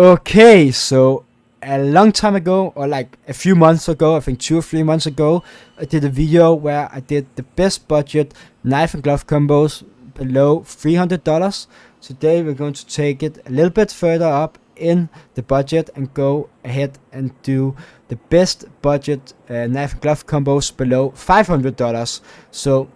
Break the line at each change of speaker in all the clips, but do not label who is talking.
Okay, so a long time ago, or like a few months ago, I think 2 or 3 months ago, I did a video where I did the best budget knife and glove combos below $300. Today we're going to take it a little bit further up in the budget and go ahead and do the best budget knife and glove combos below $500. So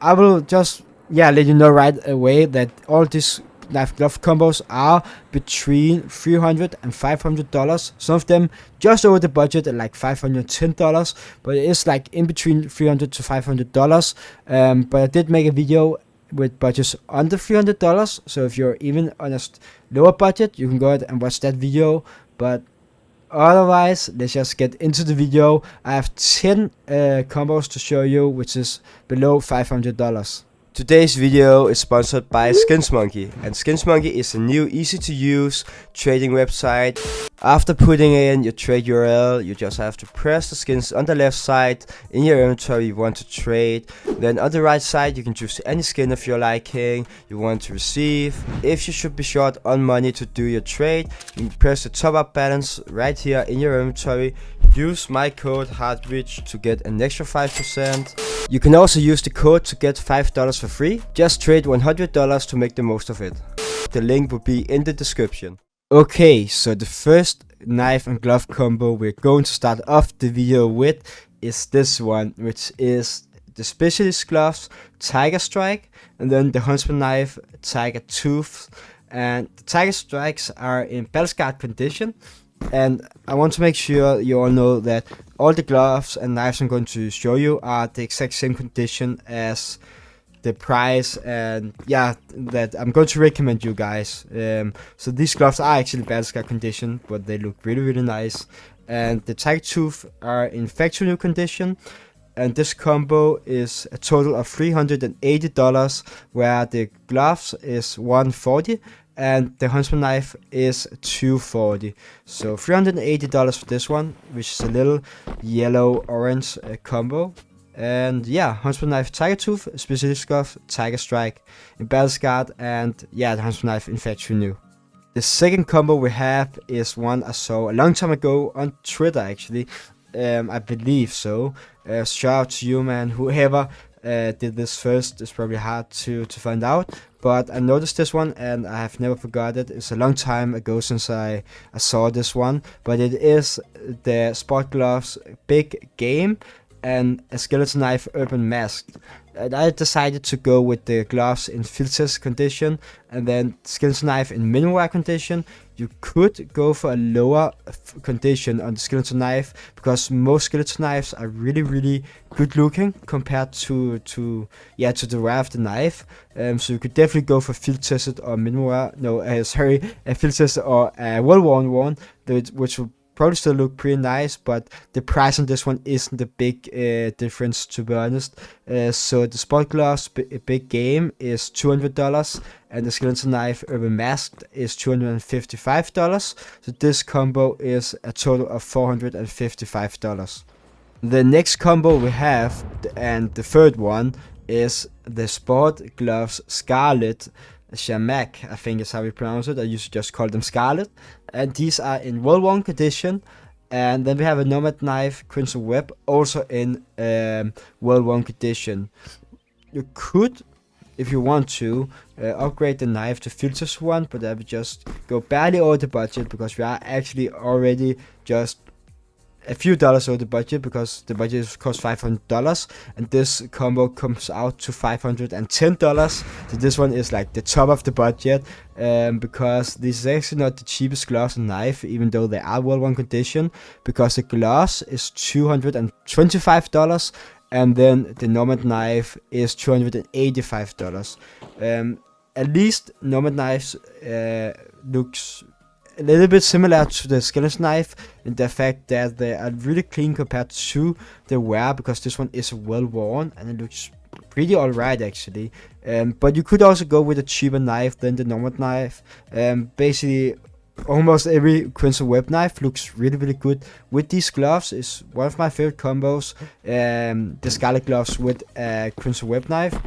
I will just let you know right away that all these knife glove combos are between $300 and $500. Some of them just over the budget at like $510, but it is like in between $300 to $500. But I did make a video with budgets under $300, so if you're even on a lower budget, you can go ahead and watch that video. But otherwise, let's just get into the video. I have 10 combos to show you, which is below $500.
Today's video is sponsored by SkinsMonkey, and SkinsMonkey is a new easy-to-use trading website. After putting in your trade URL, you just have to press the skins on the left side in your inventory you want to trade. Then on the right side you can choose any skin of your liking you want to receive. If you should be short on money to do your trade, you can press the top up balance right here in your inventory. Use my code HARTWICH to get an extra 5%. You can also use the code to get $5 for free. Just trade $100 to make the most of it. The link will be in the description.
Okay, so the first knife and glove combo we're going to start off the video with is this one, which is the Specialist Gloves Tiger Strike, and then the Huntsman Knife Tiger Tooth. And the Tiger Strikes are in battle scarred condition. And I want to make sure you all know that all the gloves and knives I'm going to show you are the exact same condition as the price, and that I'm going to recommend you guys. So these gloves are actually battle scar condition, but they look really nice. And the Tiger Tooth are in factory new condition. And this combo is a total of $380, where the gloves is $140 and the Huntsman knife is $240. So $380 for this one, which is a little yellow-orange combo. And Huntsman knife Tiger Tooth, Specialist Glove Tiger Strike in battle scarred, and the Huntsman knife in factory new. The second combo we have is one I saw a long time ago on Twitter, actually. I believe so. Shout out to you, man. Whoever did this first is probably hard to find out, but I noticed this one and I have never forgot it. It's a long time ago since I saw this one, but it is the Sport Gloves Big Game and a Skeleton Knife Urban Mask. And I decided to go with the gloves in field test condition and then skeleton knife in minimum wear condition. You could go for a lower condition on the skeleton knife, because most skeleton knives are really good looking compared to the wear of the knife. So you could definitely go for field tested or minimum wear. A field tested or a well worn one, which will probably still look pretty nice, but the price on this one isn't a big difference, to be honest. So the Sport Gloves Big Game is $200 and the Skeleton Knife Urban Mask is $255. So this combo is a total of $455. The next combo we have, and the third one, is the Sport Gloves Scarlet Shamak, I think is how we pronounce it. I used to just call them Scarlet. And these are in well-worn condition. And then we have a Nomad Knife Crimson Web, also in well-worn condition. You could, if you want to, upgrade the knife to field test one, but I would just go barely over the budget, because we are actually already just a few dollars over the budget, because the budget costs $500 and this combo comes out to $510. So this one is like the top of the budget, because this is actually not the cheapest gloves and knife, even though they are well-worn condition, because the gloves is $225 and then the Nomad knife is $285. At least Nomad knives looks a little bit similar to the skeleton knife in the fact that they are really clean compared to the wear, because this one is well worn and it looks pretty alright actually. But you could also go with a cheaper knife than the Nomad knife. Basically almost every Crimson Web knife looks really good with these gloves. Is one of my favorite combos, the Scarlet Gloves with a Crimson Web knife.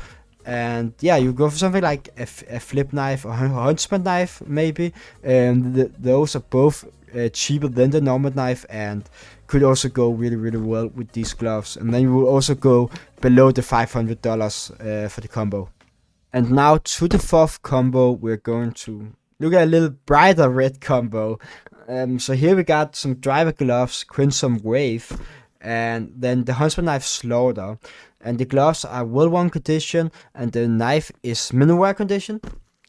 And yeah, you go for something like a flip knife or a huntsman knife maybe. Those are both cheaper than the normal knife and could also go really well with these gloves. And then you will also go below the $500 for the combo. And now to the fourth combo, we're going to look at a little brighter red combo. So here we got some driver gloves, Crimson Wave, and then the huntsman knife Slaughter. And the gloves are well-worn condition, and the knife is minimal wear condition.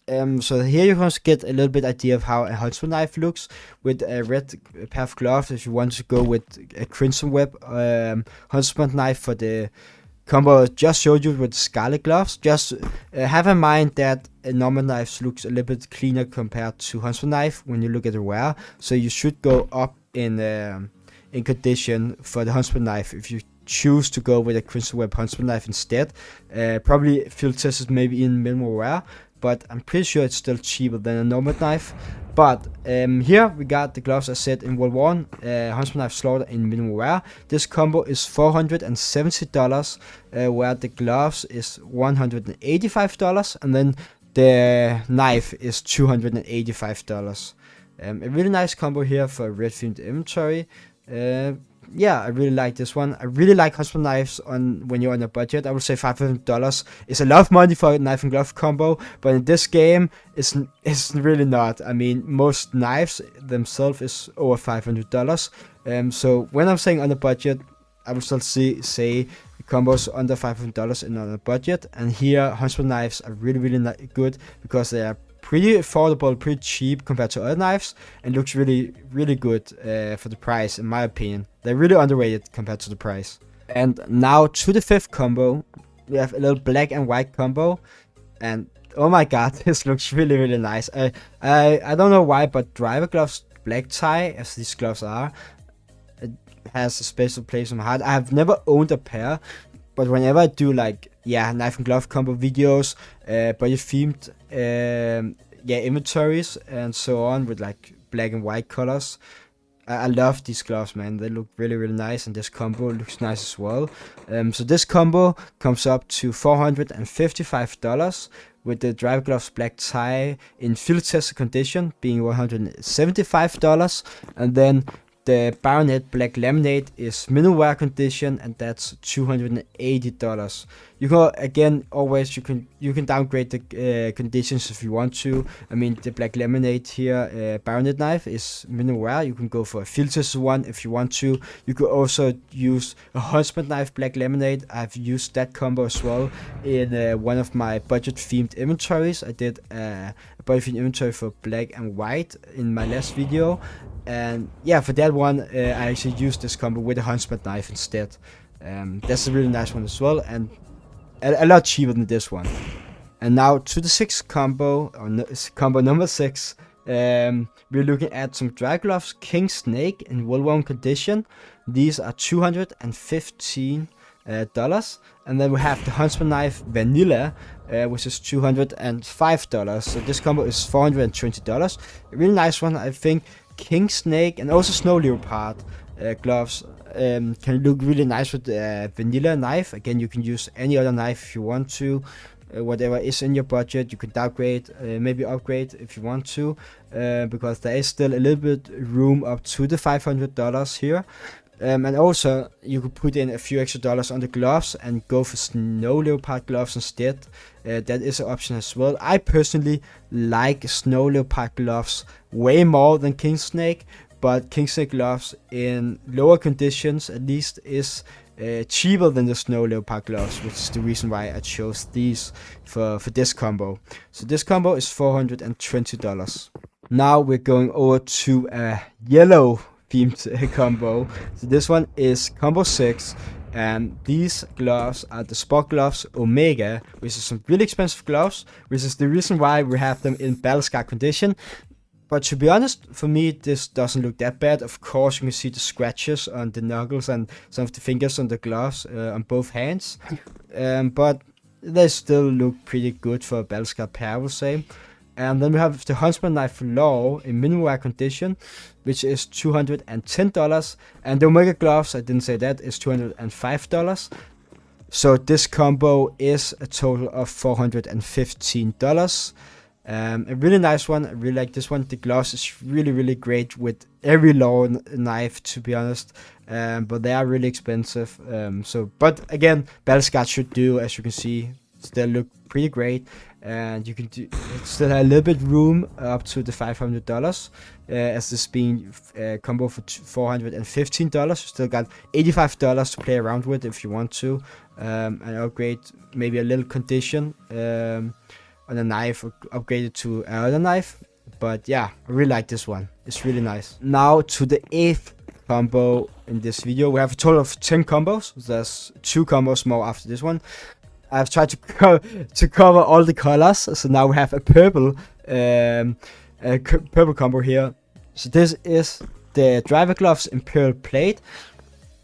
So here you can get a little bit idea of how a huntsman knife looks with a red pair of gloves. If you want to go with a Crimson Web huntsman knife for the combo I just showed you with scarlet gloves, just have in mind that a normal knife looks a little bit cleaner compared to huntsman knife when you look at the wear. So you should go up in condition for the huntsman knife if you choose to go with a Crimson Web huntsman knife instead. Probably field tested maybe in minimal wear, but I'm pretty sure it's still cheaper than a normal knife. But here we got the gloves I said in World 1, huntsman knife Slaughter in minimal wear. This combo is $470, where the gloves is $185, and then the knife is $285. A really nice combo here for red themed inventory. Yeah, I really like this one. I really like huntsman knives when you're on a budget. I would say $500 is a lot of money for a knife and glove combo, but in this game, it's really not. I mean, most knives themselves is over $500. So when I'm saying on a budget, I would still say combos under $500 and on a budget. And here, huntsman knives are really good because they are pretty affordable, pretty cheap compared to other knives, and looks really good for the price, in my opinion. They're really underrated compared to the price. And now to the fifth combo, we have a little black and white combo, and oh my god, this looks really nice. I don't know why, but driver gloves black tie, as these gloves are, it has a special place in my heart. I have never owned a pair, but whenever I do like knife and glove combo videos, budget themed inventories and so on with like black and white colors, I love these gloves, man. They look really nice, and this combo looks nice as well. So this combo comes up to $455 with the driver gloves black tie in field tested condition being $175, and then the Baronet black laminate is minimal wear condition, and that's $280. You can again always you can downgrade the conditions if you want to. I mean, the black laminate here, Baronet knife is minimal wear. You can go for a field tested one if you want to. You could also use a huntsman knife black laminate. I've used that combo as well in one of my budget themed inventories. I did a budget themed inventory for black and white in my last video. And yeah, for that one, I actually used this combo with a huntsman knife instead. That's a really nice one as well, and a lot cheaper than this one. And now to the sixth combo, or combo number 6. We're looking at some dry gloves, King Snake in well-worn condition. These are $215. And then we have the huntsman knife Vanilla, which is $205. So this combo is $420. A really nice one, I think. King Snake and also Snow Leopard gloves can look really nice with the Vanilla knife. Again, you can use any other knife if you want to. Whatever is in your budget, you can downgrade, maybe upgrade if you want to, because there is still a little bit room up to the $500 here. And also, you could put in a few extra dollars on the gloves and go for Snow Leopard gloves instead. That is an option as well. I personally like Snow Leopard gloves way more than King Snake, but King Snake gloves in lower conditions at least is cheaper than the Snow Leopard gloves, which is the reason why I chose these for this combo. So this combo is $420. Now we're going over to a yellow themed combo. So this one is combo 6, and these gloves are the Sport Gloves Omega, which is some really expensive gloves, which is the reason why we have them in battle scar condition. But to be honest, for me this doesn't look that bad. Of course, you can see the scratches on the knuckles and some of the fingers on the gloves on both hands, but they still look pretty good for a battle scar pair, I would say. And then we have the huntsman knife Law in minimal wear condition, which is $210. And the Omega gloves, I didn't say that, is $205. So this combo is a total of $415. A really nice one. I really like this one. The gloves is really great with every long knife, to be honest. But they are really expensive. But again, battle scars should do, as you can see, still look pretty great. And you can do, it still have a little bit room up to the $500, as this being combo for $415. You still got $85 to play around with if you want to, and upgrade maybe a little condition on a knife, or upgrade it to another knife. But yeah, I really like this one. It's really nice. Now to the 8th combo in this video. We have a total of 10 combos. There's 2 combos more after this one. I've tried to cover all the colors, so now we have a purple purple combo here. So this is the driver gloves in pearl plate.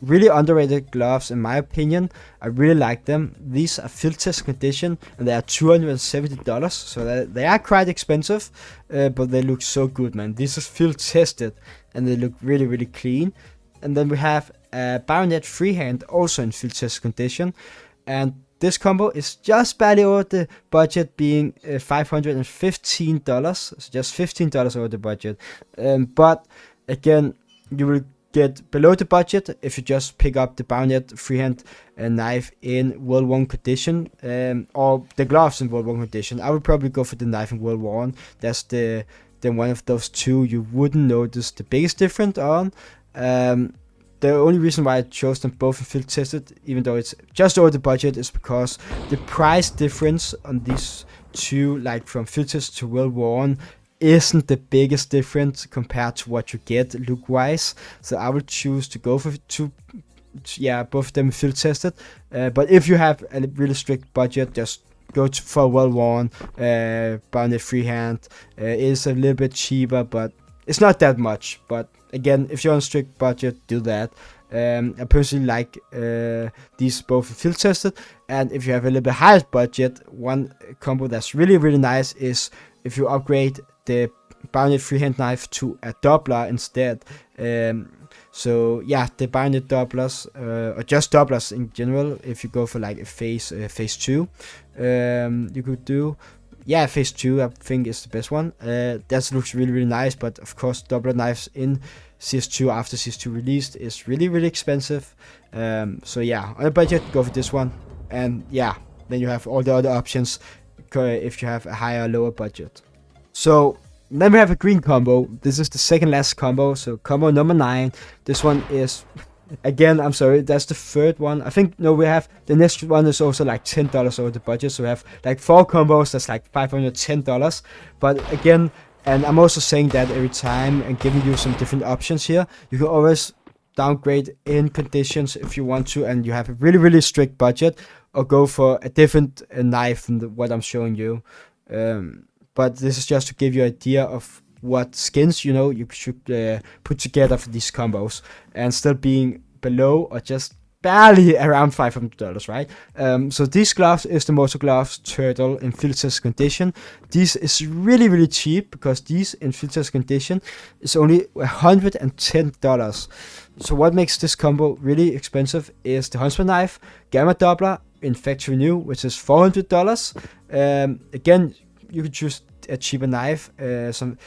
Really underrated gloves in my opinion. I really like them. These are field test condition and they are $270, so they are quite expensive, but they look so good, man. This is field tested and they look really clean. And then we have a bayonet freehand also in field test condition, and this combo is just barely over the budget, being $515, so just $15 over the budget. But again, you will get below the budget if you just pick up the bayonet freehand knife in World War I condition, or the gloves in World War I condition. I would probably go for the knife in World War I. That's the one of those two you wouldn't notice the biggest difference on. The only reason why I chose them both in field tested, even though it's just over the budget, is because the price difference on these two, like from field tested to World War I, isn't the biggest difference compared to what you get look wise. So I would choose to go for both of them field tested. But if you have a really strict budget, just go for World War I. Bayonet freehand is a little bit cheaper, but it's not that much. But again, if you're on a strict budget, do that. I personally like these both field tested. And if you have a little bit higher budget, one combo that's really nice is if you upgrade the bayonet freehand knife to a doubler instead. So yeah, the bayonet doublers, or just doublers in general, if you go for like a phase 2, you could do. Yeah, phase 2 I think is the best one. That looks really nice, but of course doubler knives in CS2 after CS2 released is really expensive. So yeah, on a budget, go for this one. And yeah, then you have all the other options if you have a higher or lower budget. So then we have a green combo. This is the second last combo, so combo number 9. This one is, again, I'm sorry, that's the third one. I think, no, we have, the next one is also like $10 over the budget, so we have like 4 combos, that's like $510. But again, and I'm also saying that every time and giving you some different options here. You can always downgrade in conditions if you want to, and you have a really strict budget, or go for a different knife than what I'm showing you. But this is just to give you an idea of what skins, you should put together for these combos, and still being below or just barely around $500, right? So these gloves is the Moto Gloves Turtle in field test condition. This is really cheap, because these in field test condition is only $110. So what makes this combo really expensive is the Huntsman knife, Gamma Doubler in factory new, which is $400. Again, you could choose a cheaper knife.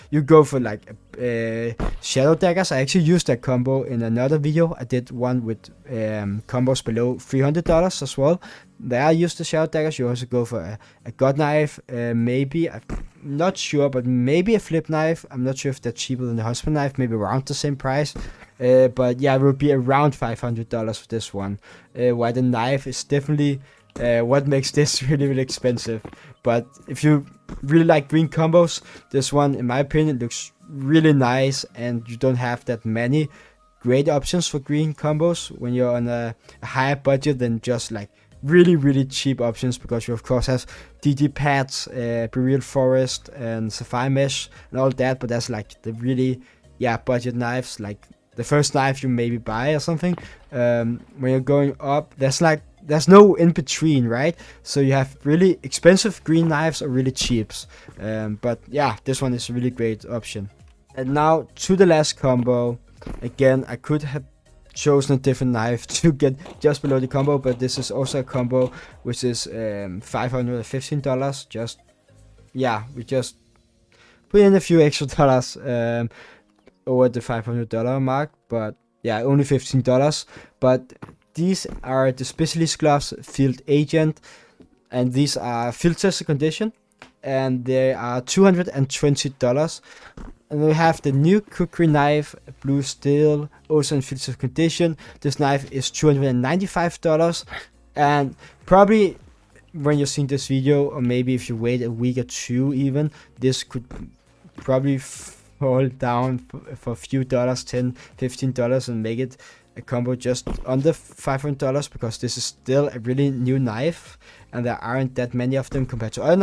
You go for like shadow daggers. I actually used that combo in another video. I did one with combos below $300 as well. There I used the shadow daggers. You also go for a god knife, maybe, I'm not sure, but maybe a flip knife. I'm not sure if that's cheaper than the Huntsman knife, maybe around the same price. But yeah, it will be around $500 for this one. While the knife is definitely what makes this really expensive. But if you really like green combos, this one, in my opinion, looks really nice, and you don't have that many great options for green combos when you're on a higher budget than just like really cheap options, because you of course have DD pads, Beryl Forest, and Sapphire Mesh and all that. But that's like the really budget knives, like the first knife you maybe buy or something. When you're going up, there's no in between, right? So you have really expensive green knives or really cheaps. But yeah, this one is a really great option. And now to the last combo. Again, I could have chosen a different knife to get just below the combo, but this is also a combo which is $515. Just, yeah, we just put in a few extra dollars over the $500 mark, but yeah, only $15. But these are the Specialist Gloves Field Agent, and these are field tested condition, and they are $220. And we have the new cookery knife, Blue Steel, also in field tested condition. This knife is $295, and probably when you're seeing this video, or maybe if you wait a week or two even, this could probably fall down for a few dollars, $10, $15, and make it a combo just under $500, because this is still a really new knife and there aren't that many of them compared to other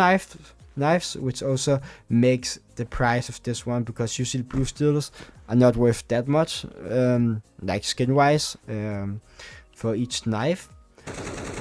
knives, which also makes the price of this one, because usually Blue Steels are not worth that much, like skin wise, for each knife.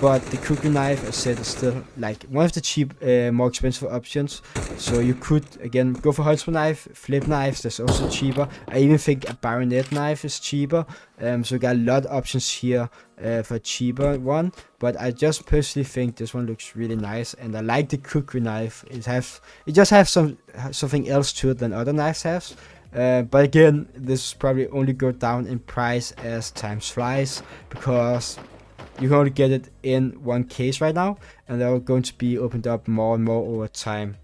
But the cooking knife, as said, is still like one of the cheap, more expensive options. So you could again go for Huntsman knife, flip knives. That's also cheaper. I even think a bayonet knife is cheaper. So you got a lot of options here for a cheaper one. But I just personally think this one looks really nice, and I like the cookery knife. It just has something else to it than other knives have. But again, this probably only go down in price as time flies, because you can only get it in one case right now, and they're going to be opened up more and more over time.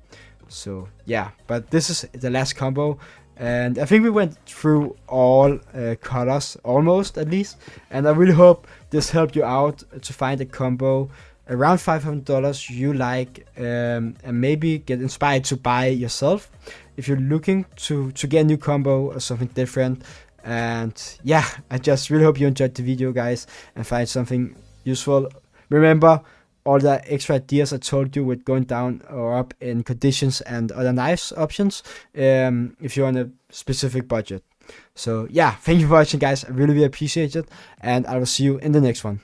So yeah, but this is the last combo, and I think we went through all colors, almost at least, and I really hope this helped you out to find a combo around $500 you like, and maybe get inspired to buy yourself if you're looking to get a new combo or something different. And yeah, I just really hope you enjoyed the video, guys, and find something useful. Remember all the extra ideas I told you with going down or up in conditions and other knives options, if you're on a specific budget. So yeah, thank you for watching, guys. I really appreciate it, and I will see you in the next one.